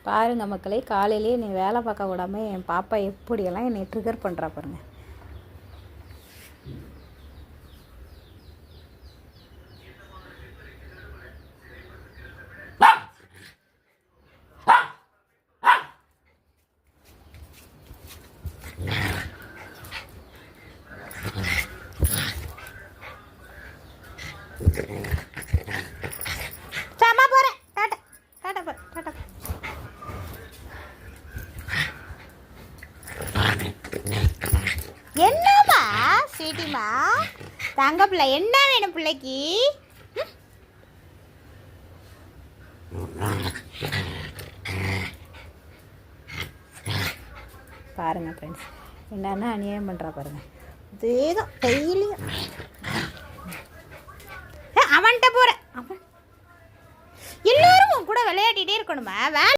பாருங்கள் மக்களே, காலையிலேயே நீ வேலை பார்க்க விடாமல் என் பாப்பா எப்படியெல்லாம் என்னை ட்ரிகர் பண்ணுறா பாருங்கள். சாமா போகிறேன், டாட்டா டாட்டா போ டாட்டா. என்னம்மா ஸ்வீட்டிமா தங்க பிள்ளை, என்ன வேணும் பிள்ளைக்கு? பாருங்கள் ஃப்ரெண்ட்ஸ், என்னென்ன அநியாயம் பண்ணுறா பாருங்கள். இதேதான் டெய்லியும் அவன்கிட்ட போகிறேன். அவன் எல்லோரும் கூட விளையாடிட்டே இருக்கணுமா?